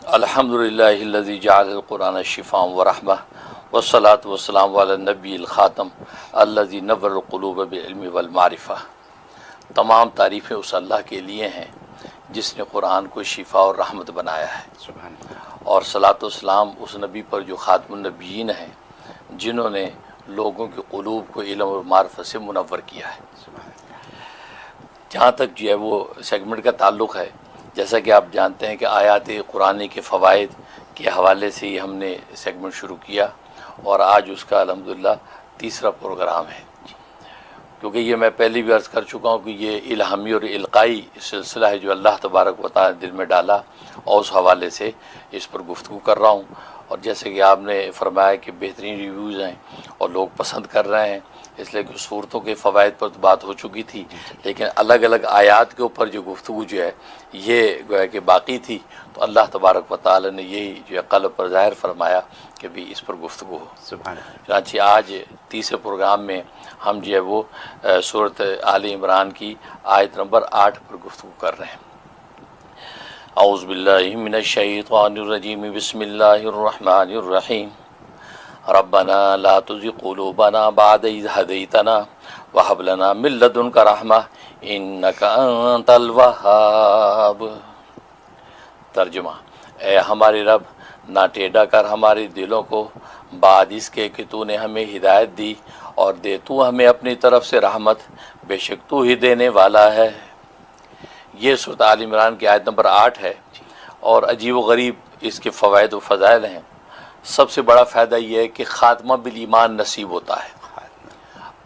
الحمدللہ الذی جعل القرآن شفاء ورحمہ والصلاة والسلام علی النبی الخاتم الذی نور القلوب بالعلم والمعرفہ۔ تمام تعریفیں اس اللہ کے لیے ہیں جس نے قرآن کو شفاء اور رحمت بنایا ہے، اور صلاۃ و سلام اس نبی پر جو خاتم النبیین ہیں، جنہوں نے لوگوں کے قلوب کو علم اور معرفت سے منور کیا ہے۔ جہاں تک جو ہے وہ سیگمنٹ کا تعلق ہے، جیسا کہ آپ جانتے ہیں کہ آیات قرآن کے فوائد کے حوالے سے ہی ہم نے سیگمنٹ شروع کیا، اور آج اس کا الحمدللہ تیسرا پروگرام ہے، کیونکہ یہ میں پہلے بھی عرض کر چکا ہوں کہ یہ الہامی اور القائی سلسلہ ہے جو اللہ تبارک و تعالی دل میں ڈالا، اور اس حوالے سے اس پر گفتگو کر رہا ہوں۔ اور جیسے کہ آپ نے فرمایا کہ بہترین ریویوز ہیں اور لوگ پسند کر رہے ہیں، اس لیے کہ صورتوں کے فوائد پر تو بات ہو چکی تھی، لیکن الگ الگ آیات کے اوپر جو گفتگو جو ہے یہ گویا کہ باقی تھی، تو اللہ تبارک و تعالی نے یہی جو ہے قلب پر ظاہر فرمایا کہ بھی اس پر گفتگو ہو۔ چنانچہ آج تیسرے پروگرام میں ہم جو ہے وہ سورۃ آل عمران کی آیت نمبر 8 پر گفتگو کر رہے ہیں۔ اعوذ باللہ من الشیطان الرجیم، بسم اللہ الرحمن الرحیم۔ ربنا لا تزغ قلوبنا بعد إذ هديتنا وهب لنا من لدنك رحمة إنك أنت الوهاب۔ ترجمہ: اے ہمارے رب، نہ ٹیڑھا کر ہمارے دلوں کو بعد اس کے کہ تو نے ہمیں ہدایت دی، اور دے تو ہمیں اپنی طرف سے رحمت، بے شک تو ہی دینے والا ہے۔ یہ سورۃ آل عمران کی آیت نمبر 8 ہے، اور عجیب و غریب اس کے فوائد و فضائل ہیں۔ سب سے بڑا فائدہ یہ ہے کہ خاتمہ بالایمان نصیب ہوتا ہے۔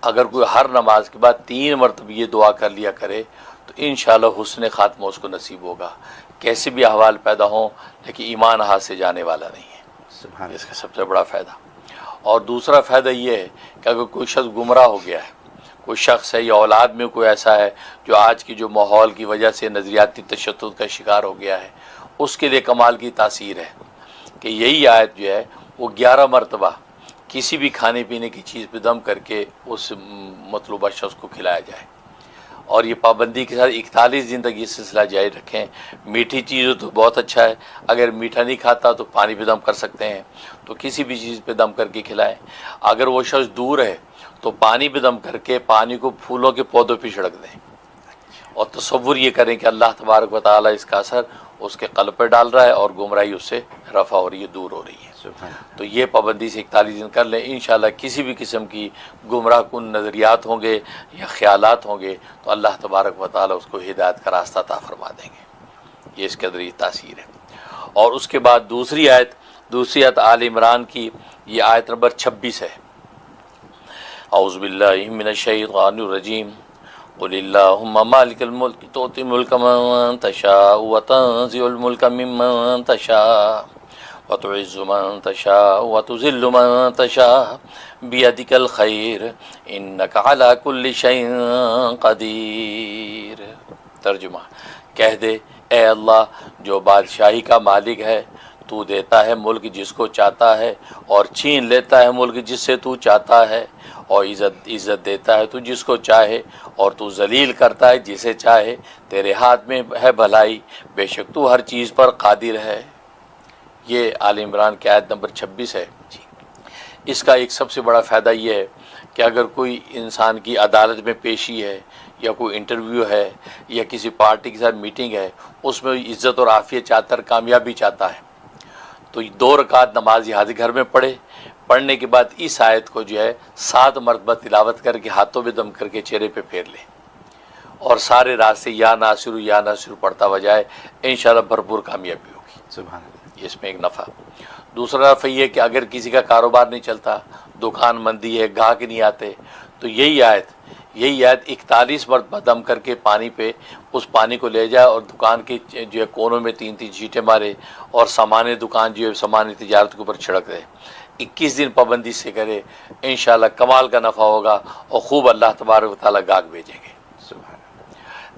اگر کوئی ہر نماز کے بعد 3 مرتبہ یہ دعا کر لیا کرے تو انشاءاللہ حسن خاتمہ اس کو نصیب ہوگا، کیسے بھی احوال پیدا ہوں، لیکن ایمان ہاتھ سے جانے والا نہیں ہے۔ اس کا سب سے بڑا فائدہ۔ اور دوسرا فائدہ یہ ہے کہ اگر کوئی شخص گمراہ ہو گیا ہے، کوئی شخص ہے یا اولاد میں کوئی ایسا ہے جو آج کی جو ماحول کی وجہ سے نظریاتی تشدد کا شکار ہو گیا ہے، اس کے لیے کمال کی تاثیر ہے کہ یہی آیت جو ہے وہ 11 مرتبہ کسی بھی کھانے پینے کی چیز پہ دم کر کے اس مطلوبہ شخص کو کھلایا جائے، اور یہ پابندی کے ساتھ 41 دن تک یہ سلسلہ جاری رکھیں۔ میٹھی چیز تو بہت اچھا ہے، اگر میٹھا نہیں کھاتا تو پانی پہ دم کر سکتے ہیں، تو کسی بھی چیز پہ دم کر کے کھلائیں۔ اگر وہ شخص دور ہے تو پانی پہ دم کر کے پانی کو پھولوں کے پودوں پہ چھڑک دیں، اور تصور یہ کریں کہ اللہ تبارک و تعالیٰ اس کا اثر اس کے قلب پر ڈال رہا ہے، اور گمراہی اس سے رفع ہو رہی ہے، دور ہو رہی ہے۔ تو یہ پابندی سے 41 دن کر لیں، انشاءاللہ کسی بھی قسم کی گمراہ کن نظریات ہوں گے یا خیالات ہوں گے تو اللہ تبارک و تعالیٰ اس کو ہدایت کا راستہ عطا فرما دیں گے۔ یہ اس قدر یہ تاثیر ہے۔ اور اس کے بعد دوسری آیت آل عمران کی یہ آیت نمبر 26 ہے۔ اعوذ باللہ من الشیطان الرجیم، قل اللہم مالک الملک تؤتی الملک من تشاء وتنزع الملک ممن تشاء وتعز من تشاء وتذل من تشاء بیدک الخیر انک علی کل شیء قدیر۔ ترجمہ: کہہ دے اے اللہ جو بادشاہی کا مالک ہے، تو دیتا ہے ملک جس کو چاہتا ہے، اور چھین لیتا ہے ملک جس سے تو چاہتا ہے، اور عزت دیتا ہے تو جس کو چاہے، اور تو ذلیل کرتا ہے جسے چاہے، تیرے ہاتھ میں ہے بھلائی، بے شک تو ہر چیز پر قادر ہے۔ یہ آل عمران کی آیت نمبر 26 ہے۔ اس کا ایک سب سے بڑا فائدہ یہ ہے کہ اگر کوئی انسان کی عدالت میں پیشی ہے، یا کوئی انٹرویو ہے، یا کسی پارٹی کے ساتھ میٹنگ ہے، اس میں عزت اور عافیت چاہتا ہے، کامیابی چاہتا ہے، تو 2 رکعت نماز یہاں گھر میں پڑھنے کے بعد اس آیت کو جو ہے 7 مرتبہ تلاوت کر کے ہاتھوں میں دم کر کے چہرے پہ پھیر لے، اور سارے راستے یا ناصر پڑھتا ہوا جائے، انشاءاللہ بھرپور کامیابی ہوگی۔ سبحان اللہ۔ اس میں ایک نفع۔ دوسرا نفع یہ کہ اگر کسی کا کاروبار نہیں چلتا، دکان مندی ہے، گاہک نہیں آتے، تو یہی آیت 41 مرتبہ دم کر کے پانی پہ اس پانی کو لے جائے، اور دکان کے جو ہے کونوں میں 3 چھینٹے مارے، اور سامان دکان جو ہے سامان تجارت کے اوپر چھڑک دے۔ 21 دن پابندی سے کرے، انشاءاللہ کمال کا نفع ہوگا، اور خوب اللہ تبارک و تعالیٰ گاہک بھیجیں گے۔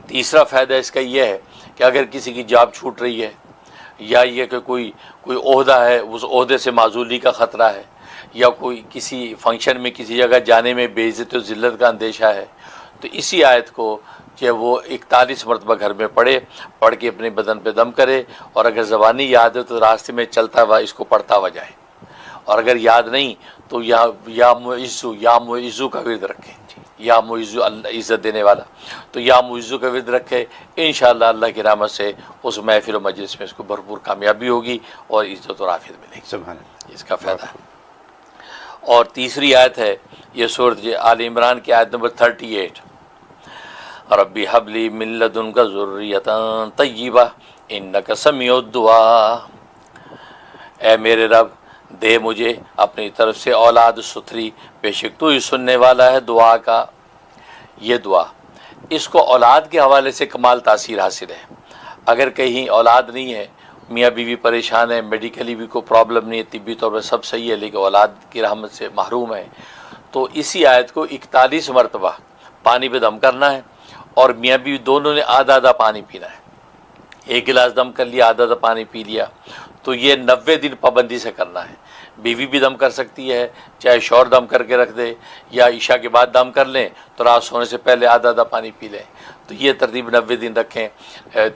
تیسرا فائدہ اس کا یہ ہے کہ اگر کسی کی جاب چھوٹ رہی ہے، یا یہ کہ کوئی عہدہ ہے، اس عہدے سے معزولی کا خطرہ ہے، یا کوئی کسی فنکشن میں کسی جگہ جانے میں بے عزتی و ذلت کا اندیشہ ہے، تو اسی آیت کو کہ وہ 41 مرتبہ گھر میں پڑھ کے اپنے بدن پہ دم کرے، اور اگر زبانی یاد ہے تو راستے میں چلتا ہوا اس کو پڑھتا ہوا جائے، اور اگر یاد نہیں تو یا معزو کا ورد رکھے، یا معزو اللہ عزت دینے والا، تو یا معزو کا ورد رکھے، انشاءاللہ اللہ کی رحمت سے اس محفل و مجلس میں اس کو بھرپور کامیابی ہوگی اور عزت و رافعت ملے گی۔ سبحان اللہ، اس کا فائدہ ہے۔ اور تیسری آیت ہے یہ سورۃ آل عمران کی آیت نمبر 38، ربی حب لی من لدنک ذریۃ طیبہ انک سمیع الدعاء، اے میرے رب دے مجھے اپنی طرف سے اولاد ستھری، بے شک تو ہی سننے والا ہے دعا کا۔ یہ دعا اس کو اولاد کے حوالے سے کمال تاثیر حاصل ہے۔ اگر کہیں اولاد نہیں ہے، میاں بیوی پریشان ہے، میڈیکلی بھی کوئی پرابلم نہیں ہے، طبی طور پر سب صحیح ہے، لیکن اولاد کی رحمت سے محروم ہے، تو اسی آیت کو 41 مرتبہ پانی پہ دم کرنا ہے، اور میاں بیوی دونوں نے آدھا آدھا پانی پینا ہے۔ ایک گلاس دم کر لیا، آدھا آدھا پانی پی لیا، تو یہ 90 دن پابندی سے کرنا ہے۔ بیوی بھی دم کر سکتی ہے، چاہے شوہر دم کر کے رکھ دے، یا عشاء کے بعد دم کر لیں تو رات سونے سے پہلے آدھا آدھا پانی پی لیں، تو یہ ترتیب 90 دن رکھیں،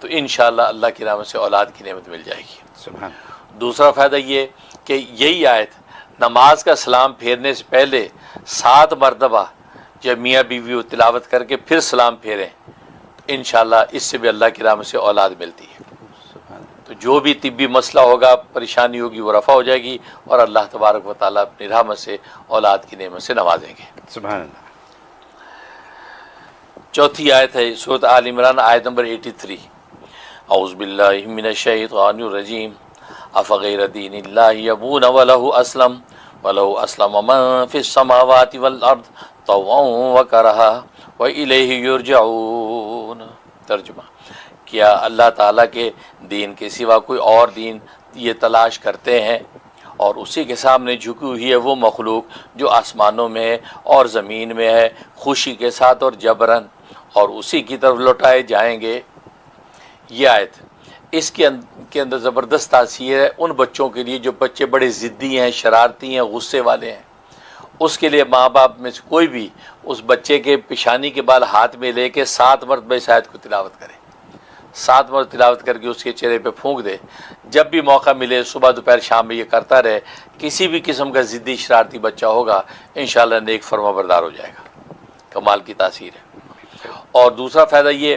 تو انشاءاللہ اللہ کی رحمت سے اولاد کی نعمت مل جائے گی۔ سبحان۔ دوسرا فائدہ یہ کہ یہی آیت نماز کا سلام پھیرنے سے پہلے 7 مرتبہ جب میاں بیوی وہ تلاوت کر کے پھر سلام پھیریں، انشاءاللہ اس سے بھی اللہ کی رحمت سے اولاد ملتی ہے۔ تو جو بھی طبی مسئلہ ہوگا، پریشانی ہوگی، وہ رفع ہو جائے گی، اور اللہ تبارک و تعالیٰ اپنی رحمت سے اولاد کی نعمت سے نوازیں گے۔ سبحان اللہ۔ چوتھی آیت ہے سورۃ آل عمران آیت نمبر 83، اعوذ باللہ من الشیطان الرجیم، افغیر دین اللہ یبغون ولہ اسلم من فی السماوات والارض طوعا وکرہا والیہ یرجعون۔ ترجمہ، کیا اللہ تعالیٰ کے دین کے سوا کوئی اور دین یہ تلاش کرتے ہیں، اور اسی کے سامنے جھکی ہوئی ہے وہ مخلوق جو آسمانوں میں ہے اور زمین میں ہے، خوشی کے ساتھ اور جبراً، اور اسی کی طرف لوٹائے جائیں گے۔ یہ آیت اس کے اندر زبردست تاثیر ہے ان بچوں کے لیے جو بچے بڑے ضدی ہیں، شرارتی ہیں، غصے والے ہیں۔ اس کے لیے ماں باپ میں سے کوئی بھی اس بچے کے پیشانی کے بال ہاتھ میں لے کے 7 مرتبہ اس آیت کو تلاوت کرے، 7 مرتبہ تلاوت کر کے اس کے چہرے پہ پھونک دے، جب بھی موقع ملے صبح دوپہر شام میں یہ کرتا رہے، کسی بھی قسم کا ضدی شرارتی بچہ ہوگا انشاءاللہ نیک فرما بردار ہو جائے گا۔ کمال کی تاثیر ہے۔ اور دوسرا فائدہ یہ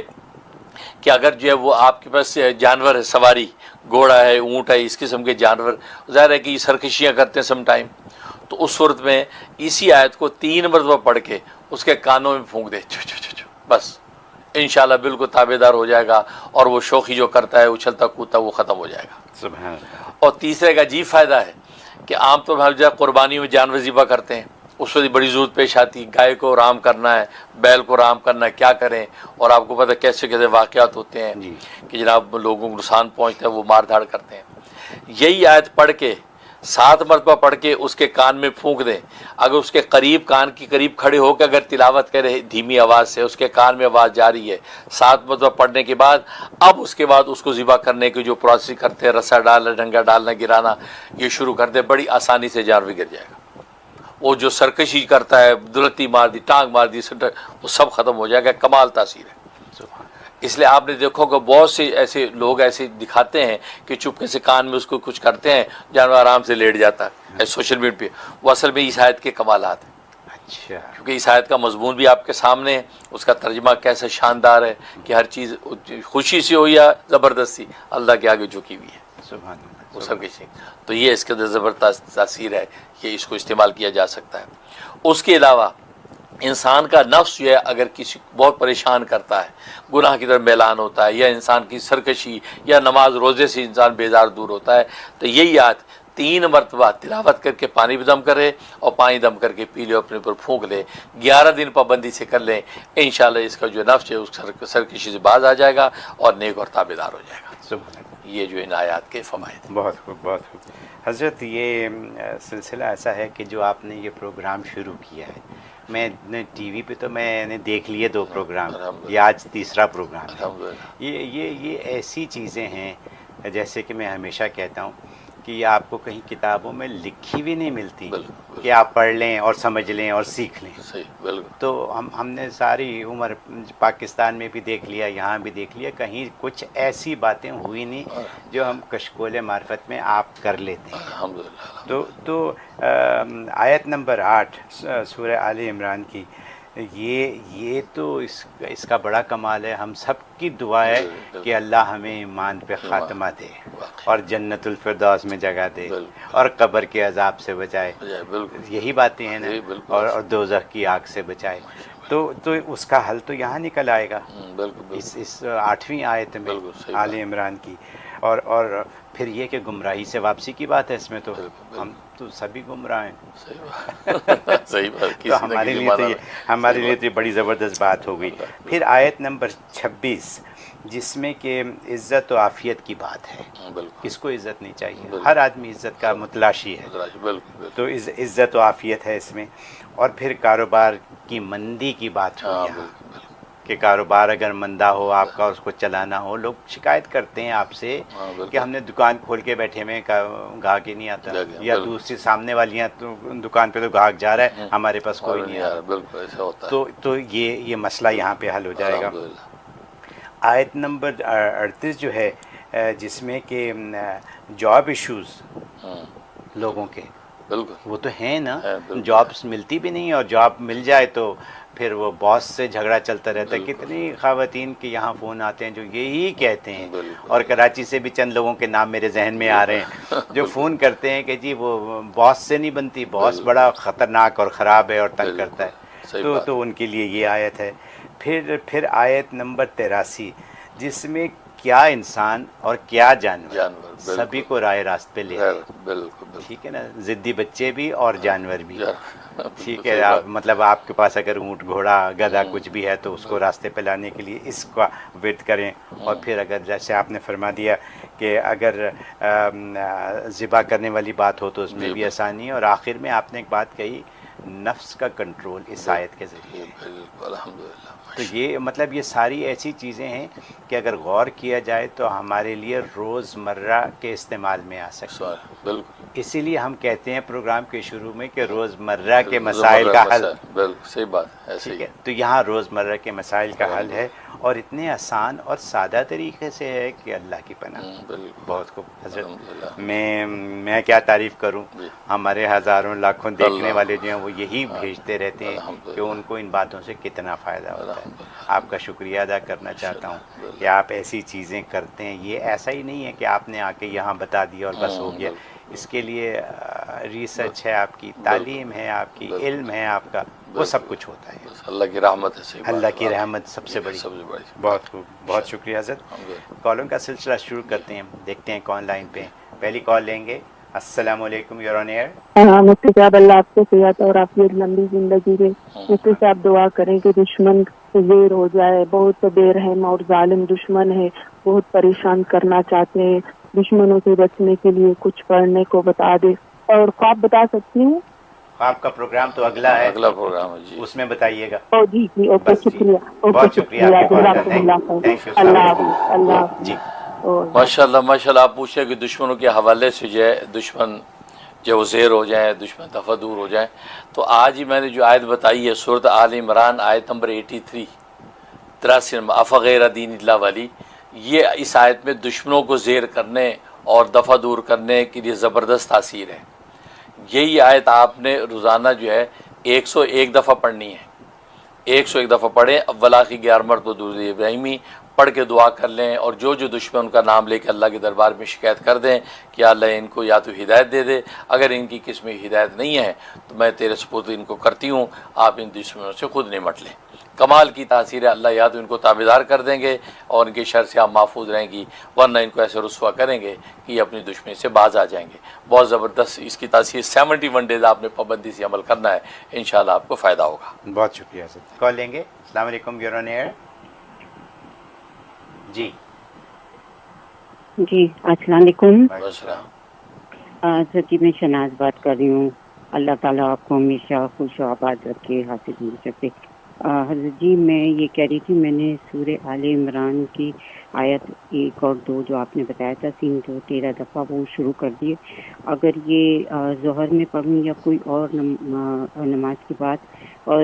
کہ اگر جو ہے وہ آپ کے پاس جانور ہے، سواری، گھوڑا ہے، اونٹ ہے، اس قسم کے جانور، ظاہر ہے کہ یہ سرکشیاں کرتے ہیں سم ٹائم، تو اس صورت میں اسی آیت کو 3 مرتبہ پڑھ کے اس کے کانوں میں پھونک دے، چو چو چو چو، بس انشاءاللہ بالکل تابع دار ہو جائے گا، اور وہ شوخی جو کرتا ہے، اچھلتا کودتا، وہ ختم ہو جائے گا۔ سبحان اللہ۔ اور تیسرے کا عجیب فائدہ ہے کہ عام طور پر ہم جب قربانی میں جانور ذبح کرتے ہیں، اس وقت بڑی ضرورت پیش آتی، گائے کو رام کرنا ہے، بیل کو رام کرنا ہے، کیا کریں، اور آپ کو پتہ کیسے کیسے واقعات ہوتے ہیں کہ جناب لوگوں کو نقصان پہنچتا ہے، وہ مار دھاڑ کرتے ہیں۔ یہی آیت پڑھ کے 7 مرتبہ پڑھ کے اس کے کان میں پھونک دیں، اگر اس کے قریب، کان کے قریب کھڑے ہو کے اگر تلاوت کرے دھیمی آواز سے، اس کے کان میں آواز جاری ہے، 7 مرتبہ پڑھنے کے بعد اب اس کے بعد اس کو ذبح کرنے کی جو پروسیس کرتے ہیں، رسا ڈالنا، ڈنگا ڈالنا، گرانا، یہ شروع کر دے، بڑی آسانی سے جانور گر جائے گا۔ وہ جو سرکشی کرتا ہے، دلتی مار دی، ٹانگ مار دی، وہ سب ختم ہو جائے گا۔ کمال تاثیر ہے۔ اس لیے آپ نے دیکھو کہ بہت سے ایسے لوگ ایسے دکھاتے ہیں کہ چپکے سے کان میں اس کو کچھ کرتے ہیں، جانور آرام سے لیٹ جاتا ہے سوشل میڈیا پہ، وہ اصل میں اس آیت کے کمالات ہیں۔ اچھا، کیونکہ اس آیت کا مضمون بھی آپ کے سامنے ہے، اس کا ترجمہ کیسا شاندار ہے کہ ہر چیز خوشی سے ہو یا زبردستی اللہ کے آگے جھکی ہوئی ہے۔ سبحان اللہ۔ وہ سب کچھ، تو یہ اس کے اندر زبردست تاثیر ہے، یہ اس کو استعمال کیا جا سکتا ہے۔ اس کے علاوہ انسان کا نفس جو ہے اگر کسی کو بہت پریشان کرتا ہے، گناہ کی طرف میلان ہوتا ہے، یا انسان کی سرکشی یا نماز روزے سے انسان بیزار دور ہوتا ہے، تو یہی آیت 3 مرتبہ تلاوت کر کے پانی بھی دم کرے اور پانی دم کر کے پی لے، اپنے اوپر پھونک لے، 11 دن پابندی سے کر لیں، انشاءاللہ اس کا جو نفس ہے اس سرکشی سے باز آ جائے گا اور نیک اور تابع دار ہو جائے گا۔ سبحان اللہ۔ یہ جو ان آیات کے فوائد ہیں۔ بہت خوب، بہت خوب حضرت۔ یہ سلسلہ ایسا ہے کہ جو آپ نے یہ پروگرام شروع کیا ہے، میں نے ٹی وی پہ تو میں نے دیکھ لیے 2 پروگرام، یہ آج تیسرا پروگرام ہے۔ الحمدللہ۔ یہ ایسی چیزیں ہیں، جیسے کہ میں ہمیشہ کہتا ہوں کہ یہ آپ کو کہیں کتابوں میں لکھی بھی نہیں ملتی بالکل کہ آپ پڑھ لیں اور سمجھ لیں اور سیکھ لیں. صحیح بالکل. تو ہم نے ساری عمر پاکستان میں بھی دیکھ لیا, یہاں بھی دیکھ لیا, کہیں کچھ ایسی باتیں ہوئی نہیں جو ہم کشکول معرفت میں آپ کر لیتے ہیں. الحمدللہ. تو آیت نمبر 8 سورہ آل عمران کی, یہ تو اس کا بڑا کمال ہے. ہم سب کی دعا ہے کہ اللہ ہمیں ایمان پہ خاتمہ دے اور جنت الفردوس میں جگہ دے اور قبر کے عذاب سے بچائے. یہی باتیں ہیں نا, اور دوزخ کی آگ سے بچائے. تو اس کا حل تو یہاں نکل آئے گا اس 8ویں آیت میں آل عمران کی. اور پھر یہ کہ گمراہی سے واپسی کی بات ہے اس میں, تو ہم تو سبھی گمراہ ہیں. صحیح بات. تو ہمارے لیے تو یہ بڑی زبردست بات ہو گئی. پھر آیت نمبر 26 جس میں کہ عزت و عافیت کی بات ہے. کس کو عزت نہیں چاہیے؟ ہر آدمی عزت کا متلاشی ہے. تو عزت و عافیت ہے اس میں. اور پھر کاروبار کی مندی کی بات ہو یہاں کہ کاروبار اگر مندہ ہو آپ کا, اس کو چلانا ہو, لوگ شکایت کرتے ہیں آپ سے کہ ہم نے دکان کھول کے بیٹھے میں گاہک ہی نہیں آتا, یا دوسری سامنے والیاں دکان پہ تو گاہک جا رہا ہے, ہمارے پاس کوئی نہیں آ رہا. تو یہ مسئلہ یہاں پہ حل ہو جائے گا. آیت نمبر 38 جو ہے جس میں کہ جاب ایشوز لوگوں کے, وہ تو ہیں نا, جابس ملتی بھی نہیں, اور جاب مل جائے تو پھر وہ باس سے جھگڑا چلتا رہتا ہے. کتنی خواتین کے یہاں فون آتے ہیں جو یہی کہتے ہیں, اور کراچی سے بھی چند لوگوں کے نام میرے ذہن میں آ رہے ہیں جو فون کرتے ہیں کہ جی وہ باس سے نہیں بنتی, باس بڑا خطرناک اور خراب ہے اور تنگ کرتا ہے. تو ان کے لیے یہ آیت ہے. پھر آیت نمبر 83 جس میں کیا انسان اور کیا جانور سبھی کو رائے راست پہ لے آئے. ٹھیک ہے نا, ضدی بچے بھی اور جانور بھی. ٹھیک ہے, مطلب آپ کے پاس اگر اونٹ گھوڑا گدھا کچھ بھی ہے تو اس کو راستے پہ لانے کے لیے اس کا ورد کریں. اور پھر اگر جیسے آپ نے فرما دیا کہ اگر ذبح کرنے والی بات ہو تو اس میں بھی آسانی ہے. اور آخر میں آپ نے ایک بات کہی, نفس کا کنٹرول اس آیت کے ذریعے. تو یہ مطلب یہ ساری ایسی چیزیں ہیں کہ اگر غور کیا جائے تو ہمارے لیے روزمرہ کے استعمال میں آ سکتے ہیں. اسی لیے ہم کہتے ہیں پروگرام کے شروع میں کہ روزمرہ کے مسائل کا حل. صحیح بات. ٹھیک ہے, تو یہاں روزمرہ کے مسائل کا حل ہے, اور اتنے آسان اور سادہ طریقے سے ہے کہ اللہ کی پناہ. بہت خوب حضرت, میں کیا تعریف کروں. ہمارے ہزاروں لاکھوں دیکھنے والے جو ہیں وہ یہی بھیجتے رہتے ہیں کہ ان کو ان باتوں سے کتنا فائدہ ہوتا ہے. آپ کا شکریہ ادا کرنا چاہتا ہوں کہ آپ ایسی چیزیں کرتے ہیں. یہ ایسا ہی نہیں ہے کہ آپ نے آ کے یہاں بتا دیا اور بس ہو گیا. اس کے لیے ریسرچ ہے آپ کی, تعلیم ہے آپ کی, علم ہے آپ کا, وہ سب کچھ ہوتا ہے. اللہ کی رحمت ہے. اللہ کی رحمت سب سے بڑی. بہت خوب, بہت شکریہ حضرت. کالوں کا سلسلہ شروع کرتے ہیں, دیکھتے ہیں کون لائن پہ. پہلی کال لیں گے. السلام علیکم, یور آن ایئر. مفتی صاحب اللہ آپ کو صحت اور عافیت لمبی زندگی دے. مفتی صاحب دعا کریں کہ دشمن زیر ہو جائے. بہت بے رحم اور ظالم دشمن ہے, بہت پریشان کرنا چاہتے ہیں. دشمنوں سے بچنے کے لیے کچھ پڑھنے کو بتا دے. اور خواب بتا سکتی ہوں؟ آپ کا پروگرام تو اگلا ہے, اگلا پروگرام ہے جی, اس میں بتائیے گا. جی جی, اوکے, شکریہ. بہت شکریہ. اللہ حافظ. اللہ حافظ جی. ماشاء اللہ ماشاء اللہ. آپ پوچھیں کہ دشمنوں کے حوالے سے جو ہے دشمن جو زیر ہو جائیں, دشمن دفع دور ہو جائیں, تو آج ہی میں نے جو آیت بتائی ہے سورۃ آل عمران آیت نمبر 83 افغیر دین اللہ والی, یہ اس آیت میں دشمنوں کو زیر کرنے اور دفع دور کرنے کے لیے زبردست تاثیر ہے. یہی آیت آپ نے روزانہ جو ہے 101 دفعہ پڑھنی ہے. 101 دفعہ پڑھیں. اول آخر 11 مرتبہ درود ابراہیمی پڑھ کے دعا کر لیں, اور جو دشمن کا نام لے کے اللہ کے دربار میں شکایت کر دیں کہ اللہ ان کو یا تو ہدایت دے دے, اگر ان کی قسم ہدایت نہیں ہے تو میں تیرے سپرد ان کو کرتی ہوں, آپ ان دشمنوں سے خود نمٹ لیں. کمال کی تاثیر ہے. اللہ یا تو ان کو تابعدار کر دیں گے اور ان کے شر سے آپ محفوظ رہیں گی, ورنہ ان کو ایسے رسوا کریں گے کہ یہ اپنی دشمنی سے باز آ جائیں گے. بہت زبردست اس کی تاثیر. 71 ڈیز آپ نے پابندی سے عمل کرنا ہے, انشاءاللہ آپ کو فائدہ ہوگا. بہت شکریہ سر. کال لیں گے. السلام علیکم, یور آن ایئر. جی جی, السلام علیکم. السلام. جی میں شناز بات کر رہی ہوں. اللہ تعالیٰ آپ کو ہمیشہ خوش و آباد رکھے, حافظ رکھے. حضرت جی میں یہ کہہ رہی تھی, میں نے سورہ آل عمران کی آیت 1 اور 2 جو آپ نے بتایا تھا 13 دفعہ وہ شروع کر دیے. اگر یہ ظہر میں پڑھوں یا کوئی اور نماز کے بعد اور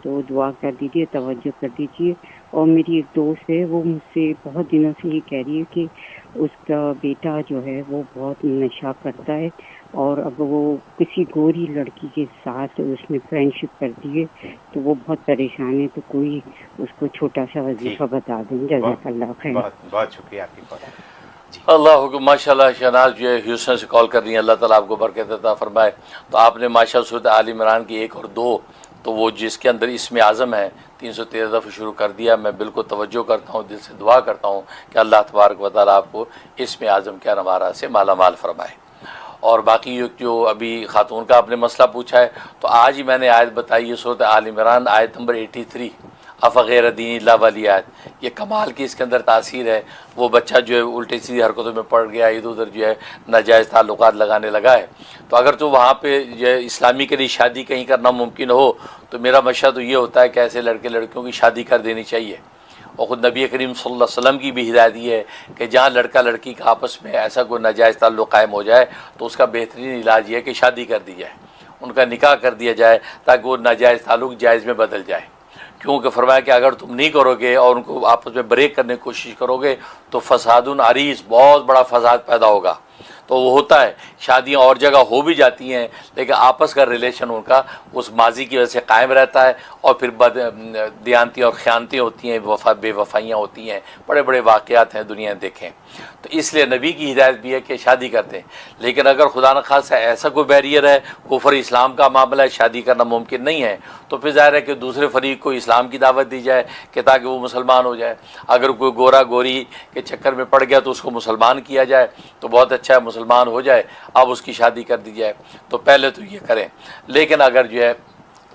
تو دعا کر دیجیے، توجہ کر دیجیے. اور میری ایک دوست ہے وہ مجھ سے بہت دنوں سے یہ کہہ رہی ہے کہ اس کا بیٹا جو ہے وہ بہت نشہ کرتا ہے، اور اب وہ کسی گوری لڑکی کے ساتھ اس نے فرینڈ شپ کر دی ہے تو وہ بہت پریشان ہے. تو کوئی اس کو چھوٹا سا وظیفہ بتا دیں. جزاک اللہ خیر. بہت شکریہ آپ کی بات. اللہ حکم. ماشاء اللہ شہناز جو ہے ہیوسٹن سے کال کر رہی ہیں، اللہ تعالیٰ آپ کو برکت عطا فرمائے. تو آپ نے ماشاء اللہ سورۃ آل عمران کی 1 اور 2 تو وہ جس کے اندر اسم اعظم ہے 313 دفعہ شروع کر دیا. میں بالکل توجہ کرتا ہوں، دل سے دعا کرتا ہوں کہ اللہ تبارک و تعالیٰ آپ کو اسم اعظم کے انوار سے مالا مال فرمائے. اور باقی جو ابھی خاتون کا آپ نے مسئلہ پوچھا ہے تو آج ہی میں نے آیت بتائی ہے سورۃ آل عمران آیت نمبر 83 افغیر دین اللہ والی آیت. یہ کمال کی اس کے اندر تاثیر ہے. وہ بچہ جو ہے الٹی سیدھی حرکتوں میں پڑ گیا، ادھر ادھر جو ہے ناجائز تعلقات لگانے لگا ہے. تو اگر تو وہاں پہ جو ہے اسلامی کے لیے شادی کہیں کرنا ممکن ہو تو میرا مشورہ تو یہ ہوتا ہے کہ ایسے لڑکے لڑکیوں کی شادی کر دینی چاہیے. اور خود نبی کریم صلی اللہ علیہ وسلم کی بھی ہدایت یہ ہے کہ جہاں لڑکا لڑکی کا آپس میں ایسا کوئی ناجائز تعلق قائم ہو جائے تو اس کا بہترین علاج یہ ہے کہ شادی کر دی جائے، ان کا نکاح کر دیا جائے تاکہ وہ ناجائز تعلق جائز میں بدل جائے. کیونکہ فرمایا کہ اگر تم نہیں کرو گے اور ان کو آپس میں بریک کرنے کی کوشش کرو گے تو فساد عریض، بہت بڑا فساد پیدا ہوگا. تو وہ ہوتا ہے، شادیاں اور جگہ ہو بھی جاتی ہیں لیکن آپس کا ریلیشن ان کا اس ماضی کی وجہ سے قائم رہتا ہے اور پھر دیانتی اور خیانتیں ہوتی ہیں، بے وفائیاں ہوتی ہیں، بڑے بڑے واقعات ہیں دنیا میں دیکھیں. تو اس لیے نبی کی ہدایت بھی ہے کہ شادی کرتے ہیں. لیکن اگر خدا نخواستہ ایسا کوئی بیریئر ہے، کفر اسلام کا معاملہ ہے، شادی کرنا ممکن نہیں ہے، تو پھر ظاہر ہے کہ دوسرے فریق کو اسلام کی دعوت دی جائے کہ تاکہ وہ مسلمان ہو جائے. اگر کوئی گورا گوری کے چکر میں پڑ گیا تو اس کو مسلمان کیا جائے تو بہت اچھا ہے، مسلمان ہو جائے، اب اس کی شادی کر دی جائے. تو پہلے تو یہ کریں. لیکن اگر جو ہے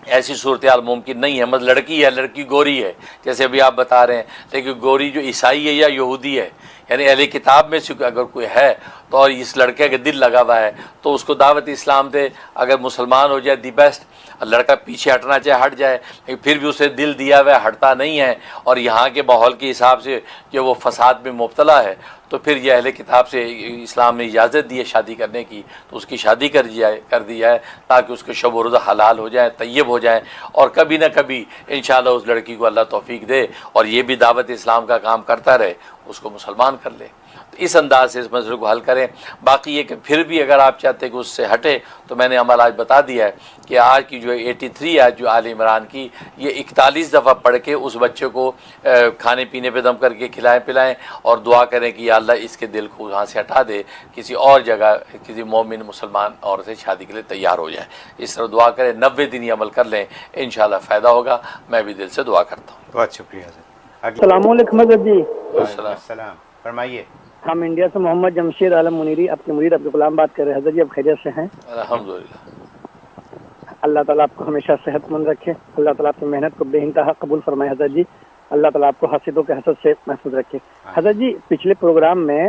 ایسی صورتحال ممکن نہیں ہے، مطلب لڑکی ہے، لڑکی گوری ہے جیسے ابھی آپ بتا رہے ہیں، لیکن گوری جو عیسائی ہے یا یہودی ہے، یعنی اہل کتاب میں سے اگر کوئی ہے تو اور اس لڑکے کا دل لگا ہوا ہے تو اس کو دعوت اسلام دے. اگر مسلمان ہو جائے دی بیسٹ، لڑکا پیچھے ہٹنا چاہے ہٹ جائے، لیکن پھر بھی اسے دل دیا ہوا ہے، ہٹتا نہیں ہے اور یہاں کے ماحول کے حساب سے جو وہ فساد میں مبتلا ہے تو پھر یہ اہل کتاب سے اسلام نے اجازت دی ہے شادی کرنے کی تو اس کی شادی کر دی جائے تاکہ اس کے شب و روز حلال ہو جائیں، طیب ہو جائیں اور کبھی نہ کبھی انشاءاللہ اس لڑکی کو اللہ توفیق دے اور یہ بھی دعوت اسلام کا کام کرتا رہے، اس کو مسلمان کر لے. تو اس انداز سے اس مسئلے کو حل کریں. باقی یہ کہ پھر بھی اگر آپ چاہتے کہ اس سے ہٹے تو میں نے عمل آج بتا دیا ہے کہ آج کی جو 83 آج جو آل عمران کی یہ 41 دفعہ پڑھ کے اس بچے کو کھانے پینے پہ دم کر کے کھلائیں پلائیں اور دعا کریں کہ یا اللہ اس کے دل کو وہاں سے ہٹا دے، کسی اور جگہ کسی مومن مسلمان عورت سے شادی کے لیے تیار ہو جائے. اس طرح دعا کریں، 90 دن یہ عمل کر لیں، انشاءاللہ فائدہ ہوگا. میں بھی دل سے دعا کرتا ہوں. بہت شکریہ حضرت. السلام علیکم حضرت جی. السلام، فرمائیے. ہم انڈیا سے محمد جمشید عالم منیری آپ کے مرید عبد الغلام بات کر رہے ہیں. حضرت جی اب خیریت سے ہیں؟ الحمدللہ. اللہ تعالیٰ آپ کو ہمیشہ صحت مند رکھے، اللہ تعالیٰ آپ کی محنت کو بے انتہا قبول فرمائے. حضرت جی اللہ تعالیٰ آپ کو حسدوں کے حسد سے محفوظ رکھے. حضرت جی پچھلے پروگرام میں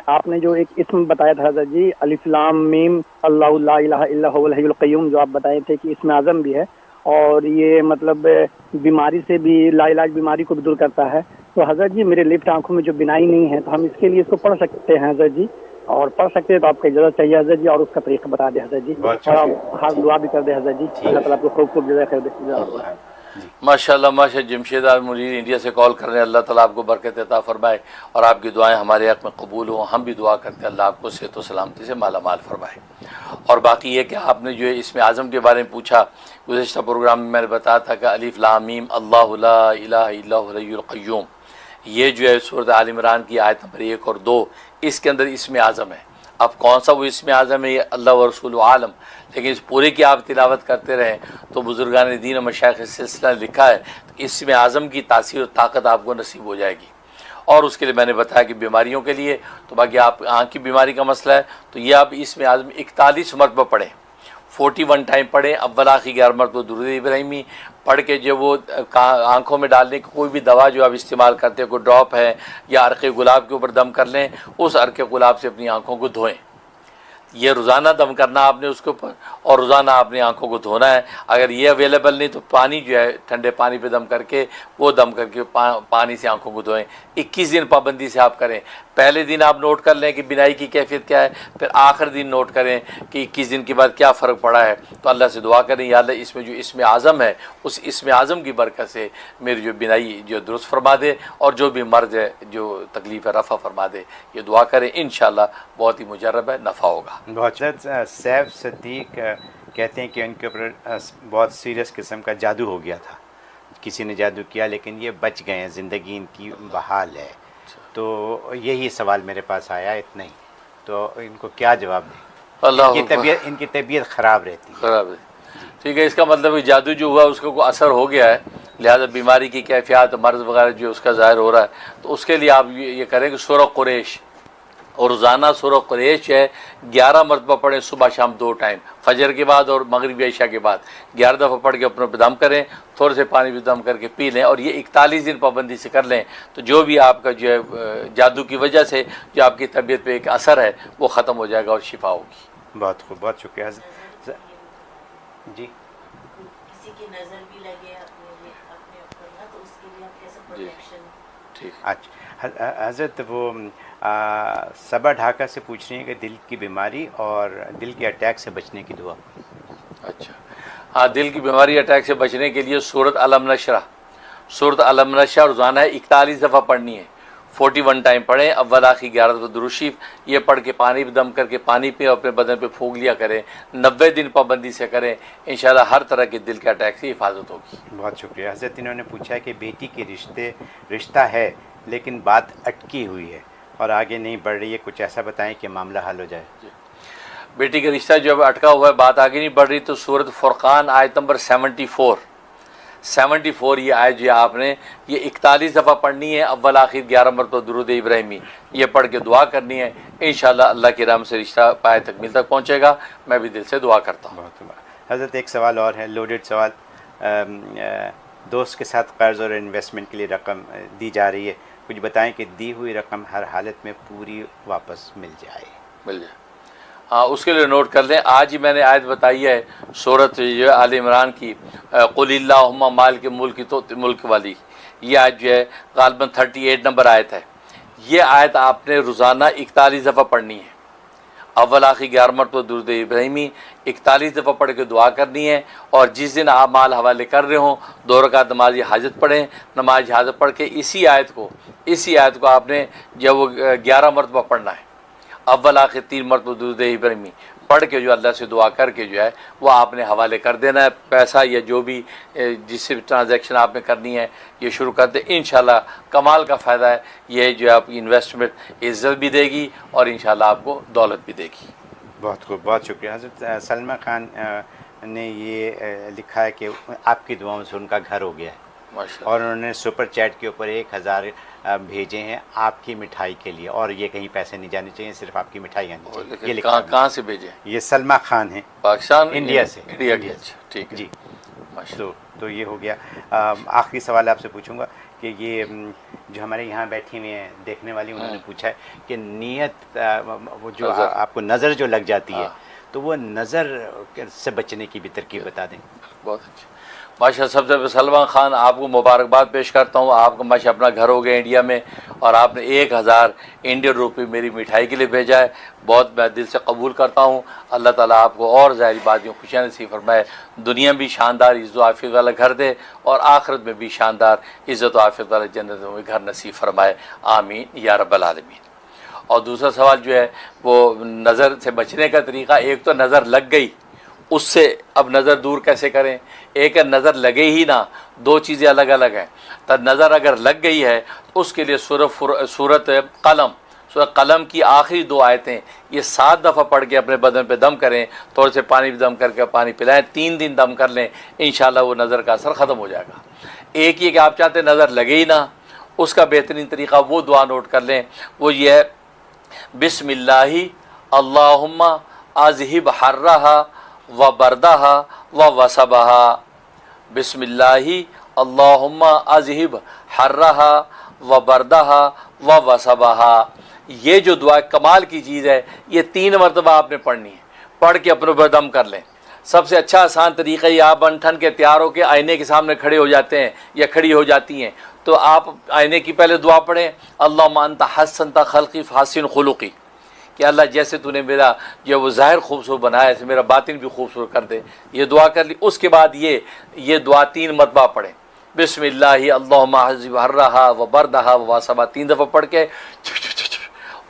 آپ نے جو ایک اسم بتایا تھا حضرت جی، الف لام میم اللہ لا الہ الا هو الحی القیوم، جو آپ بتائے تھے کہ اسم اعظم بھی ہے اور یہ مطلب بیماری سے بھی لا علاج بیماری کو بھی دور کرتا ہے. تو حضرت جی میرے لیفٹ آنکھوں میں جو بینائی نہیں ہے تو ہم اس کے لیے اس کو پڑھ سکتے ہیں حضرت جی؟ اور پڑھ سکتے ہیں تو آپ کو اجازت چاہیے حضرت جی اور اس کا طریقہ بتا دیں حضرت جی اور آپ خاص دعا بھی کر دیں حضرت جی. اللہ تعالیٰ آپ کو خوب خوب جزائے خیر دے. ماشاء اللہ ماشاء اللہ. جمشید منیر انڈیا سے کال کر رہے ہیں. اللہ تعالیٰ آپ کو برکت عطا فرمائے اور آپ کی دعائیں ہمارے حق میں قبول ہوں. ہم بھی دعا کرتے ہیں اللہ آپ کو صحت و سلامتی سے مالا مال فرمائے. اور باقی یہ کہ آپ نے جو ہے اسم اعظم کے بارے میں پوچھا، گزشتہ پروگرام میں نے بتایا تھا کہ الف لام میم اللہ لا الہ الا هو الحی القیوم، یہ جو ہے سورۃ آل عمران کی آیت نمبر 1 اور 2 اس کے اندر اسم اعظم ہے. اب کون سا وہ اسم اعظم ہے یہ اللہ و رسول عالم، لیکن اس پورے کی آپ تلاوت کرتے رہیں تو بزرگان دین و مشائخ سلسلہ نے لکھا ہے تو اسم اعظم کی تاثیر و طاقت آپ کو نصیب ہو جائے گی. اور اس کے لیے میں نے بتایا کہ بیماریوں کے لیے تو باقی آپ آنکھ کی بیماری کا مسئلہ ہے تو یہ آپ اسم اعظم 41 مرتبہ پڑھیں، 41 ٹائم پڑھیں. اول آخری 11 مرتبہ درود ابراہیمی پڑھ کے جو وہ آنکھوں میں ڈالنے کی کوئی بھی دوا جو آپ استعمال کرتے ہیں، کوئی ڈراپ ہے یا عرق گلاب کے اوپر دم کر لیں، اس عرق گلاب سے اپنی آنکھوں کو دھوئیں. یہ روزانہ دم کرنا آپ نے اس کے اوپر، اور روزانہ اپنی آنکھوں کو دھونا ہے۔ اگر یہ اویلیبل نہیں تو پانی جو ہے ٹھنڈے پانی پہ دم کر کے وہ دم کر کے پانی سے آنکھوں کو دھوئیں۔ 21 دن پابندی سے آپ کریں۔ پہلے دن آپ نوٹ کر لیں کہ بینائی کی کیفیت کیا ہے، پھر آخر دن نوٹ کریں کہ 21 دن کے بعد کیا فرق پڑا ہے، تو اللہ سے دعا کریں یا اللہ اس میں جو اسم اعظم ہے اس اسم اعظم کی برکت سے میری جو بینائی جو درست فرما دے، اور جو بھی مرض ہے جو تکلیف ہے رفع فرما دے۔ یہ دعا کریں، انشاءاللہ بہت ہی مجرب ہے، نفع ہوگا۔ بہت سیف صدیق کہتے ہیں کہ ان کے اوپر بہت سیریس قسم کا جادو ہو گیا تھا، کسی نے جادو کیا لیکن یہ بچ گئے ہیں، زندگی ان کی بحال ہے۔ تو یہی سوال میرے پاس آیا، اتنا ہی، تو ان کو کیا جواب دیں؟ ان کی طبیعت خراب رہتی ہے۔ خراب ہے، ٹھیک ہے، اس کا مطلب ہے جادو جو ہوا اس کو کوئی اثر ہو گیا ہے، لہذا بیماری کی کیفیات مرض وغیرہ جو اس کا ظاہر ہو رہا ہے، تو اس کے لیے آپ یہ کریں کہ سورہ قریش، اور روزانہ سورہ قریش ہے 11 مرتبہ پڑھیں، صبح شام 2 ٹائم، فجر کے بعد اور مغرب عشاء کے بعد 11 دفعہ پڑھ کے اپنے پہ دم کریں، تھوڑے سے پانی پہ دم کر کے پی لیں، اور یہ 41 دن پابندی سے کر لیں، تو جو بھی آپ کا جو ہے جادو کی وجہ سے جو آپ کی طبیعت پہ ایک اثر ہے وہ ختم ہو جائے گا اور شفا ہوگی۔ بہت خوب، بہت شکریہ جی۔ کسی کی نظر بھی لگے اپنے اوپر نا، تو اس کے لیے ہم کیسے پروٹیکشن؟ ٹھیک، اچھا حضرت، وہ صبا ڈھاکہ سے پوچھ رہی ہیں کہ دل کی بیماری اور دل کے اٹیک سے بچنے کی دعا۔ اچھا، ہاں، دل کی بیماری اٹیک سے بچنے کے لیے سورۃ الم نشرح، سورۃ الم نشرح روزانہ 41 دفعہ پڑھنی ہے، 41 ٹائم پڑھیں، اول آخر 11 دفعہ درود شریف، یہ پڑھ کے پانی پہ دم کر کے پانی پہ اپنے بدن پہ پھونک لیا کریں، 90 دن پابندی سے کریں، انشاءاللہ ہر طرح کے دل کے اٹیک سے حفاظت ہوگی۔ بہت شکریہ حضرت۔ انہوں نے پوچھا ہے کہ بیٹی کے رشتہ ہے لیکن بات اٹکی ہوئی ہے اور آگے نہیں بڑھ رہی ہے، کچھ ایسا بتائیں کہ معاملہ حل ہو جائے۔ بیٹی کا رشتہ جو اب اٹکا ہوا ہے، بات آگے نہیں بڑھ رہی، تو سورۃ فرقان آیت نمبر 74 یہ آیت جو آپ نے یہ 41 دفعہ پڑھنی ہے، اول آخر 11 مرتبہ درود ابراہیمی، یہ پڑھ کے دعا کرنی ہے، انشاءاللہ اللہ کی رحمت سے رشتہ پائے تکمیل تک پہنچے گا، میں بھی دل سے دعا کرتا ہوں۔ بہت حضرت، ایک سوال اور ہے، لوڈڈ سوال، دوست کے ساتھ قرض اور انویسٹمنٹ کے لیے رقم دی جا رہی ہے، کچھ بتائیں کہ دی ہوئی رقم ہر حالت میں پوری واپس مل جائے۔ ہاں، اس کے لیے نوٹ کر لیں، آج ہی میں نے آیت بتائی ہے سورۃ جو آل عمران کی، قل اللہم مالک ملک تو ملک والی، یہ آیت جو ہے غالباً 38 نمبر آیت ہے، یہ آیت آپ نے روزانہ 41 دفعہ پڑھنی ہے، اول آخر 11 مرتبہ درود ابراہیمی 41 دفعہ پڑھ کے دعا کرنی ہے، اور جس دن آپ مال حوالے کر رہے ہوں 2 رکعت نماز حاجت پڑھیں، نماز حاجت پڑھ کے اسی آیت کو آپ نے جب وہ 11 مرتبہ پڑھنا ہے، اول آخر 3 مرتبہ درود ابراہیمی پڑھ کے جو اللہ سے دعا کر کے جو ہے وہ آپ نے حوالے کر دینا ہے، پیسہ یا جو بھی جس سے بھی ٹرانزیکشن آپ نے کرنی ہے یہ شروع کر دیں، انشاءاللہ کمال کا فائدہ ہے، یہ جو آپ کی انویسٹمنٹ عزت بھی دے گی اور انشاءاللہ آپ کو دولت بھی دے گی۔ بہت خوب، بہت شکریہ حضرت۔ سلمہ خان نے یہ لکھا ہے کہ آپ کی دعاؤں سے ان کا گھر ہو گیا ہے، اور انہوں نے سپر چیٹ کے اوپر 1000 بھیجے ہیں آپ کی مٹھائی کے لیے، اور یہ کہیں پیسے نہیں جانے چاہیے، صرف آپ کی مٹھائی آنی چاہیے۔ یہ لکھا کہاں سے بھیجے؟ یہ سلمہ خان ہیں، پاکستان، انڈیا سے۔ انڈیا کی، اچھا ٹھیک ہے جی، تو یہ ہو گیا۔ آخری سوال آپ سے پوچھوں گا کہ یہ جو ہمارے یہاں بیٹھی ہوئی ہیں دیکھنے والی، انہوں نے پوچھا ہے کہ نیت، وہ جو آپ کو نظر جو لگ جاتی ہے، تو وہ نظر سے بچنے کی بھی ترکیب بتا دیں۔ بہت اچھا، ماشاء سب سے سلمان خان آپ کو مبارکباد پیش کرتا ہوں، آپ کا ماشاء اپنا گھر ہو گیا انڈیا میں، اور آپ نے 1000 انڈین روپے میری مٹھائی کے لیے بھیجا ہے، بہت میں دل سے قبول کرتا ہوں، اللہ تعالیٰ آپ کو اور ظاہری باتیں خوشیاں نصیب فرمائے، دنیا بھی شاندار عزت و عافیت والا گھر دے، اور آخرت میں بھی شاندار عزت و عافیت والا جنت میں گھر نصیب فرمائے، آمین یا رب العالمین۔ اور دوسرا سوال جو ہے وہ نظر سے بچنے کا طریقہ، ایک تو نظر لگ گئی، اس سے اب نظر دور کیسے کریں؟ ایک ہے نظر لگے ہی نہ، 2 چیزیں الگ الگ ہیں، تو نظر اگر لگ گئی ہے تو اس کے لیے سورۃ قلم کی آخری 2 آیتیں یہ 7 دفعہ پڑھ کے اپنے بدن پہ دم کریں، تھوڑے سے پانی پہ دم کر کے پانی پلائیں، 3 دن دم کر لیں، انشاءاللہ وہ نظر کا اثر ختم ہو جائے گا۔ ایک یہ کہ آپ چاہتے ہیں نظر لگے ہی نہ، اس کا بہترین طریقہ وہ دعا نوٹ کر لیں، وہ یہ ہے، بسم اللہ اللہم اذہب حرہا و بردہا و وصبہا، بسم اللہ اللہم اذہب حرہا و بردہا و وصبہا، یہ جو دعا کمال کی چیز ہے، یہ 3 مرتبہ آپ نے پڑھنی ہے، پڑھ کے اپنے اوپر دم کر لیں۔ سب سے اچھا آسان طریقہ یہ، آپ بن ٹھن کے تیار ہو کے آئینے کے سامنے کھڑے ہو جاتے ہیں یا کھڑی ہو جاتی ہیں، تو آپ آئینے کی پہلے دعا پڑھیں، اللہم انت حسنت خلقی فحسن خلقی، کہ اللہ جیسے تو نے میرا جو وہ ظاہر خوبصورت بنایا ایسے میرا باطن بھی خوبصورت کر دے، یہ دعا کر لی۔ اس کے بعد یہ دعا 3 مرتبہ پڑھیں، بسم اللہ اللہم احذب حرہا و بردہا و واسبہ، 3 دفعہ پڑھ کے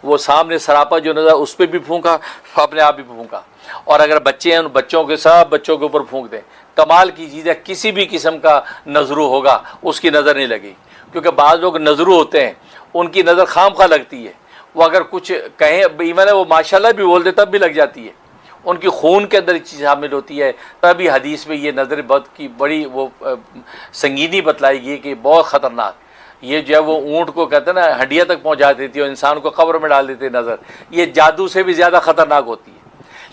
وہ سامنے سراپا جو نظر اس پہ بھی پھونکا، اپنے آپ بھی پھونکا، اور اگر بچے ہیں ان بچوں کے ساتھ بچوں کے اوپر پھونک دیں۔ کمال کی چیز ہے، کسی بھی قسم کا نظرو ہوگا اس کی نظر نہیں لگی، کیونکہ بعض لوگ نظرو ہوتے ہیں ان کی نظر خام خواہ لگتی ہے، وہ اگر کچھ کہیں ایون ہے وہ ماشاءاللہ بھی بول دے تب بھی لگ جاتی ہے، ان کی خون کے اندر چیز شامل ہوتی ہے، تبھی حدیث میں یہ نظر بد کی بڑی وہ سنگینی بتلائی گئی کہ بہت خطرناک، یہ جو ہے وہ اونٹ کو کہتے ہیں نا ہڈیاں تک پہنچا دیتی ہے اور انسان کو قبر میں ڈال دیتی ہے نظر، یہ جادو سے بھی زیادہ خطرناک ہوتی ہے۔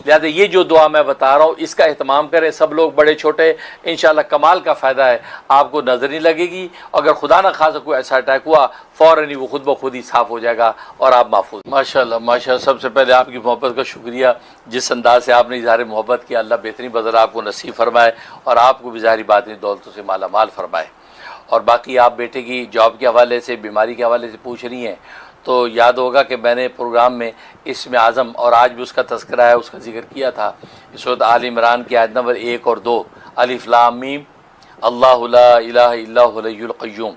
لہٰذا یہ جو دعا میں بتا رہا ہوں اس کا اہتمام کریں سب لوگ، بڑے چھوٹے، انشاءاللہ کمال کا فائدہ ہے، آپ کو نظر نہیں لگے گی، اگر خدا نہ خاصا کوئی ایسا اٹیک ہوا فوراً ہی وہ خود بخود ہی صاف ہو جائے گا اور آپ محفوظ۔ ماشاءاللہ ماشاءاللہ، سب سے پہلے آپ کی محبت کا شکریہ، جس انداز سے آپ نے اظہار محبت کیا، اللہ بہترین بدلہ آپ کو نصیب فرمائے اور آپ کو بھی ظاہری باطنی دولتوں سے مالا مال فرمائے۔ اور باقی آپ بیٹے کی جاب کے حوالے سے، بیماری کے حوالے سے پوچھ رہی ہیں، تو یاد ہوگا کہ میں نے پروگرام میں اسم اعظم اور آج بھی اس کا تذکرہ ہے، اس کا ذکر کیا تھا، سورۃ آل عمران کی آیت نمبر 1 اور 2، الف لام میم اللہ لا الہ الا هو الحی القیوم،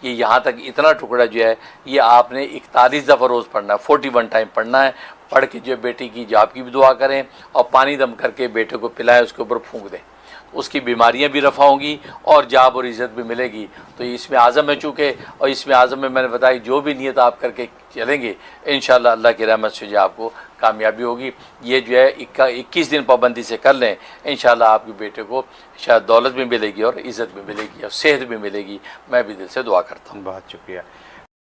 یہ یہاں تک اتنا ٹکڑا جو ہے یہ آپ نے 41 دفعہ روز پڑھنا ہے، 41 ٹائم پڑھنا ہے، پڑھ کے جو بیٹی کی جاب کی بھی دعا کریں اور پانی دم کر کے بیٹے کو پلائیں، اس کے اوپر پھونک دیں، اس کی بیماریاں بھی رفع ہوں گی اور جاب اور عزت بھی ملے گی۔ تو اس میں اعظم ہے چونکہ، اور اس میں اعظم میں میں نے بتایا جو بھی نیت آپ کر کے چلیں گے انشاءاللہ اللہ کی رحمت سے جو آپ کو کامیابی ہوگی۔ یہ جو ہے 21 دن پابندی سے کر لیں، انشاءاللہ آپ کے بیٹے کو شاید دولت بھی ملے گی اور عزت بھی ملے گی اور صحت بھی ملے گی، میں بھی دل سے دعا کرتا ہوں۔ بہت شکریہ۔